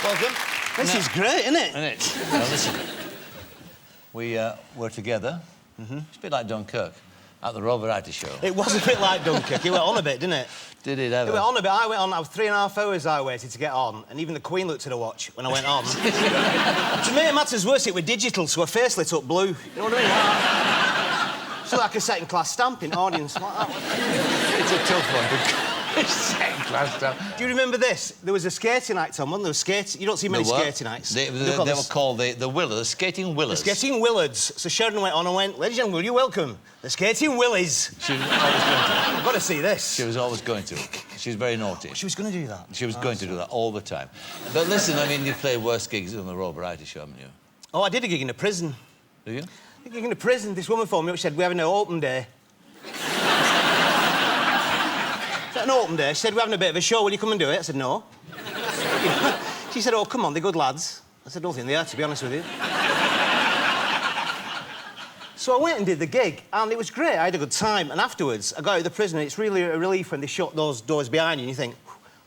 Welcome. This is great, isn't it? Isn't it? Well, listen. We were together. It's a bit like Dunkirk at the Royal Variety Show. It was a bit like Dunkirk. It went on a bit, didn't it? Did it ever? It went on a bit. I went on. I was 3.5 hours I waited to get on, and even the Queen looked at her watch when I went on. To make matters worse, it was digital, so her face lit up blue. You know what I mean? So like a second-class stamp in audience. Like that. It's a tough one. Second-class stamp. Do you remember this? There was a skating night, Tom, wasn't there? You don't see many skating nights. They were called the Willards, the Skating Willards. The Skating Willards. So Sheridan went on and went, ladies and gentlemen, will you welcome the Skating Willies? She was always going to. I've got to see this. She was always going to. She was very naughty. She was going to do that? She was going to do that all the time. But listen, I mean, you've played worse gigs than the Royal Variety Show, haven't you? Oh, I did a gig in a prison. Did you? A gig in a prison. This woman phoned me up, she said, we're having an open day. An open day. She said, we're having a bit of a show, will you come and do it? I said, no. She said, oh, come on, they're good lads. I said, don't think they are, to be honest with you. So I went and did the gig, and it was great. I had a good time, and afterwards, I got out of the prison, and it's really a relief when they shut those doors behind you, and you think,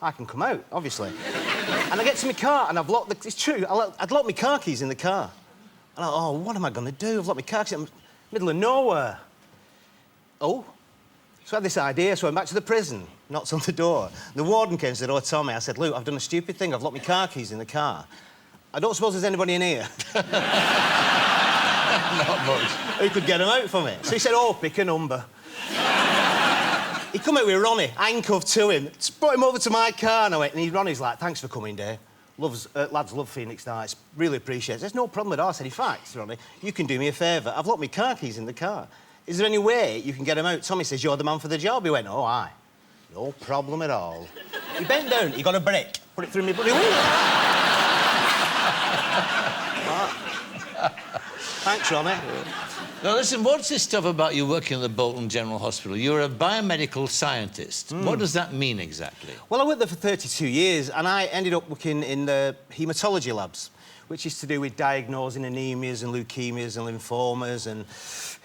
I can come out, obviously. And I get to my car, and I've locked the... It's true, I'd locked my car keys in the car. And I thought, oh, what am I going to do? I've locked my car keys in the middle of nowhere. Oh. So I had this idea, so I went back to the prison, knocked on the door. The warden came and said, oh, Tommy. I said, Luke, I've done a stupid thing. I've locked my car keys in the car. I don't suppose there's anybody in here. Not much. Who could get them out for me? So he said, oh, pick a number. He come out with Ronnie, handcuffed to him, brought him over to my car, and I went, and Ronnie's like, thanks for coming, Dave. Lads love Phoenix Nights, really appreciate it. There's no problem at all. I said, in fact, Ronnie, you can do me a favour. I've locked my car keys in the car. Is there any way you can get him out? Tommy says, you're the man for the job. He went, oh, aye. No problem at all. He bent down, he got a brick, put it through me bloody wheel. Thanks, Ronnie. Now, listen, what's this stuff about you working at the Bolton General Hospital? You're a biomedical scientist. What does that mean exactly? Well, I worked there for 32 years, and I ended up working in the haematology labs, which is to do with diagnosing anemias and leukemias and lymphomas and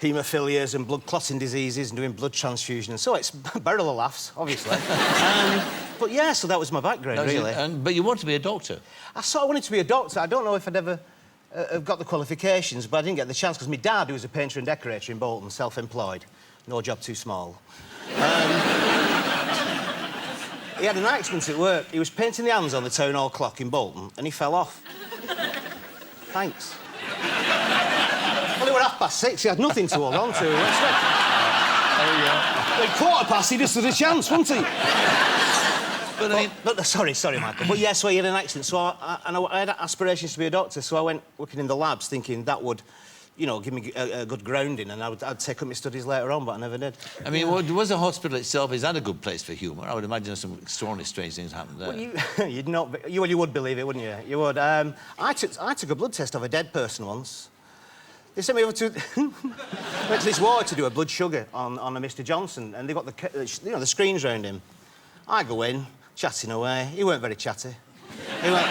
haemophilias and blood clotting diseases and doing blood transfusion. And so it's a barrel of laughs, obviously. But yeah, so that was my background, really. But you want to be a doctor? I sort of wanted to be a doctor. I don't know if I'd ever have got the qualifications, but I didn't get the chance because my dad, who was a painter and decorator in Bolton, self-employed, no job too small. He had an accident at work. He was painting the hands on the town hall clock in Bolton and he fell off. Thanks. Well, it was 6:30. He had nothing to hold on to. There you go. At 4:15, he just had a chance, wouldn't he? But sorry, Michael. But yeah, so he had an accident. So I had aspirations to be a doctor. So I went working in the labs, thinking that would, you know, give me a good grounding, and I'd take up my studies later on. But I never did. I mean, was the hospital itself? Is that a good place for humour? I would imagine some extraordinarily strange things happened there. Well, you would believe it, wouldn't you? You would. I took a blood test of a dead person once. They sent me over to went to this ward to do a blood sugar on a Mr. Johnson, and they got the screens round him. I go in, chatting away. He weren't very chatty. He went,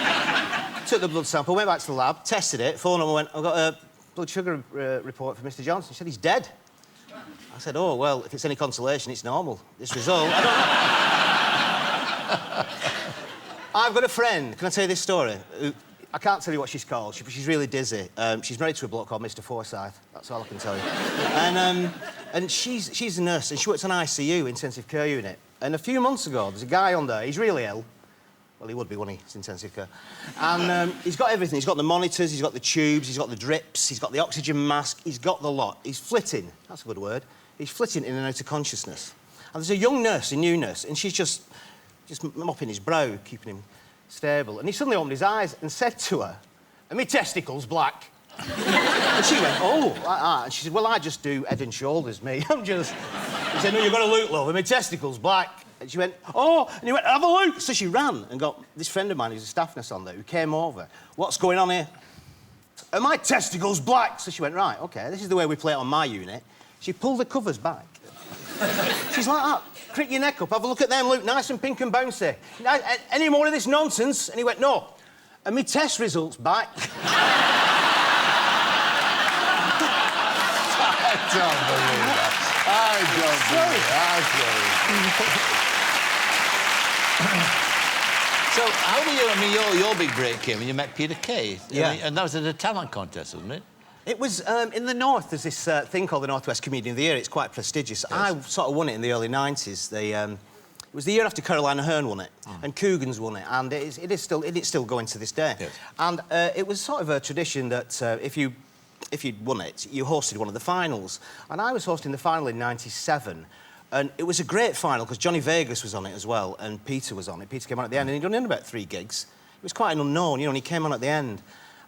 took the blood sample, went back to the lab, tested it, phoned him and went, I've got a blood sugar report for Mr. Johnson. He said, he's dead. I said, oh, well, if it's any consolation, it's normal. This result, I don't know. I've got a friend, can I tell you this story? I can't tell you what she's called, but she's really dizzy. She's married to a bloke called Mr. Forsyth. That's all I can tell you. And she's a nurse, and she works on ICU, intensive care unit. And a few months ago, there's a guy on there, he's really ill. Well, he would be, wouldn't he? It's intensive care. And he's got everything. He's got the monitors, he's got the tubes, he's got the drips, he's got the oxygen mask, he's got the lot. He's flitting. That's a good word. He's flitting in and out of consciousness. And there's a young nurse, a new nurse, and she's just mopping his brow, keeping him stable. And he suddenly opened his eyes and said to her, "Are my testicles black?" And she went, "Oh, like that." And she said, "Well, I just do head and shoulders, me. I'm just..." He said, "No, you've got to look, love. Are my testicles black?" And she went, "Oh," and he went, "Have a look." So she ran and got this friend of mine who's a staff nurse on there who came over. "What's going on here?" "Are my testicles black?" So she went, "Right, OK, this is the way we play it on my unit." She pulled the covers back. She's like that. "Crick your neck up, have a look at them, Luke, nice and pink and bouncy. Any more of this nonsense?" And he went, "No. And my test results back." I don't believe that. I don't believe that. So how were you? I mean, your big break came when you met Peter Kay. Yeah. And that was at a talent contest, wasn't it? It was in the north. There's this thing called the Northwest Comedian of the Year. It's quite prestigious. Yes. I sort of won it in the early '90s. It was the year after Caroline Aherne won it, and Coogan's won it, and it is still going to this day. Yes. And it was sort of a tradition that if you'd won it, you hosted one of the finals. And I was hosting the final in '97. And it was a great final because Johnny Vegas was on it as well, and Peter was on it. Peter came on at the end, and he'd done in about 3 gigs. It was quite an unknown, you know, and he came on at the end.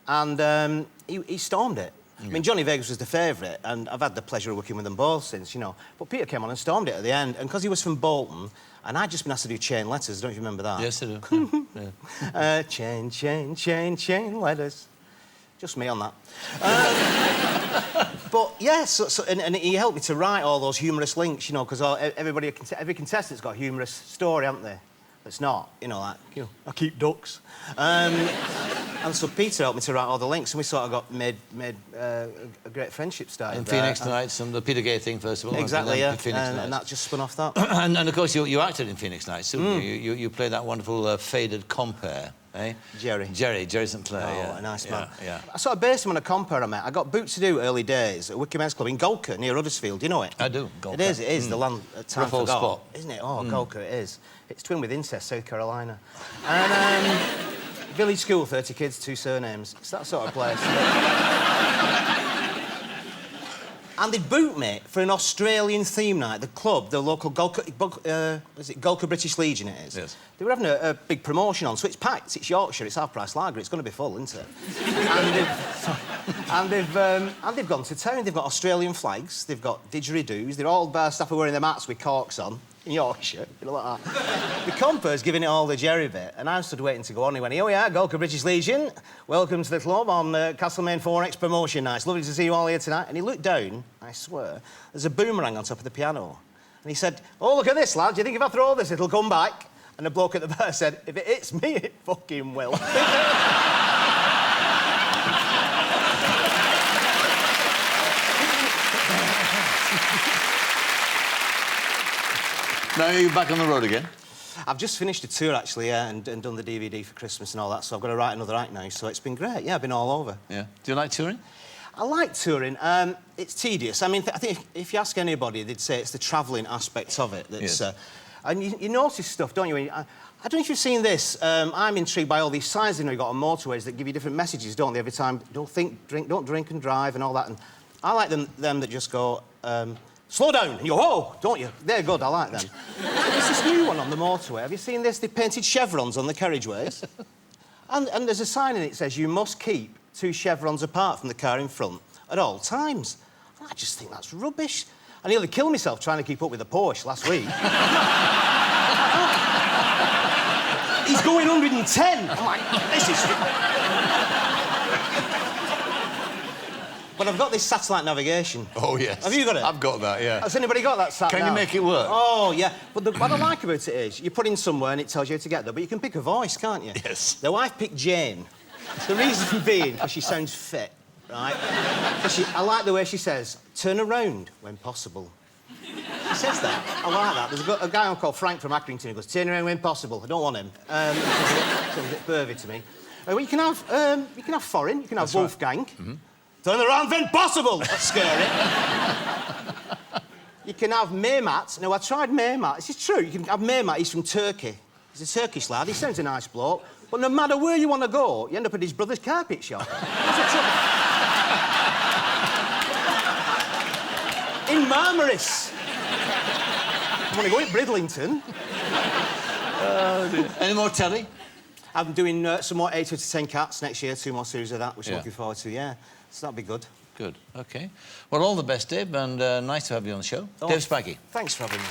And he stormed it. I mean, Johnny Vegas was the favourite, and I've had the pleasure of working with them both since, you know. But Peter came on and stormed it at the end, and because he was from Bolton, and I'd just been asked to do chain letters, don't you remember that? Yes, I do. Yeah. Chain letters. Just me on that. But yes, and he helped me to write all those humorous links, you know, because every contestant's got a humorous story, haven't they? It's not, you know, like, you know, I keep ducks. And so Peter helped me to write all the links, and we sort of made a great friendship started. And Phoenix Nights, and the Peter Gay thing, first of all. Exactly, yeah. Phoenix And that just spun off that. and of course, you acted in Phoenix Nights, didn't you? You played that wonderful faded compere, eh? Jerry St. Clair, yeah. A nice man. Yeah. I sort of based him on a compere I met. I got booked to do early days at Wicker Men's Club in Golka, near Huddersfield. Do you know it? I do, Golka. It is, the land time Rough old forgot. spot. Isn't it? Oh, Golka, it is. It's twinned with Incest, South Carolina. And village school, 30 kids, 2 surnames. It's that sort of place. And they'd booked me for an Australian theme night, the club, the local Golka British Legion it is. Yes. They were having a big promotion on, so it's packed, it's Yorkshire, it's half-price lager, it's going to be full, isn't it? and they've gone to town, they've got Australian flags, they've got didgeridoos, they're all bar staff are wearing their mats with corks on, in Yorkshire, you know, like that. The comper's giving it all the Jerry bit, and I stood waiting to go on. He went, "Here we are, Golka British Legion. Welcome to the club on Castlemaine 4X promotion night. It's lovely to see you all here tonight." And he looked down, I swear, there's a boomerang on top of the piano. And he said, "Oh, look at this, lad. Do you think if I throw this, it'll come back?" And the bloke at the bar said, "If it hits me, it fucking will." Now you're back on the road again? I've just finished a tour, actually, yeah, and done the DVD for Christmas and all that, so I've got to write another act now, so it's been great. Yeah, I've been all over. Yeah. Do you like touring? I like touring. It's tedious. I mean, I think if you ask anybody, they'd say it's the travelling aspect of it that's... Yes. And you notice stuff, don't you? I don't know if you've seen this. I'm intrigued by all these signs, you know, you've got on motorways that give you different messages, don't they, every time? Don't drink and drive and all that. And I like them that just go... slow down. And you go, "Whoa," don't you? They're good, I like them. There's this new one on the motorway. Have you seen this? They've painted chevrons on the carriageways. and there's a sign in it that says you must keep 2 chevrons apart from the car in front at all times. And I just think that's rubbish. I nearly killed myself trying to keep up with the Porsche last week. He's going 110. I'm like, this is... But I've got this satellite navigation. Oh, yes. Have you got it? I've got that, yeah. Has anybody got that sat Can now? you make it work? Oh, yeah. But what I like about it is you put in somewhere and it tells you how to get there, but you can pick a voice, can't you? Yes. Now, I've picked Jane. The reason being, because she sounds fit, right? I like the way she says, "Turn around when possible." She says that. I like that. There's a guy called Frank from Accrington who goes, "Turn around when possible." I don't want him. It's a bit pervy to me. Well, you can have foreign. You can have Wolfgang. Right. Mm-hmm. "Turn around when possible." That's scary. You can have Mehmet. Now, I tried Mehmet. This is true. You can have Mehmet. He's from Turkey. He's a Turkish lad. He sounds a nice bloke. But no matter where you want to go, you end up at his brother's carpet shop. That's the trouble. In Marmaris. I want to go at Bridlington. Any more telly? I'm doing some more 8 out of 10 Cats next year, 2 more series of that, which I'm looking forward to, yeah. So that'll be good. Good, OK. Well, all the best, Dave, and nice to have you on the show. Oh, Dave Spikey. Thanks for having me.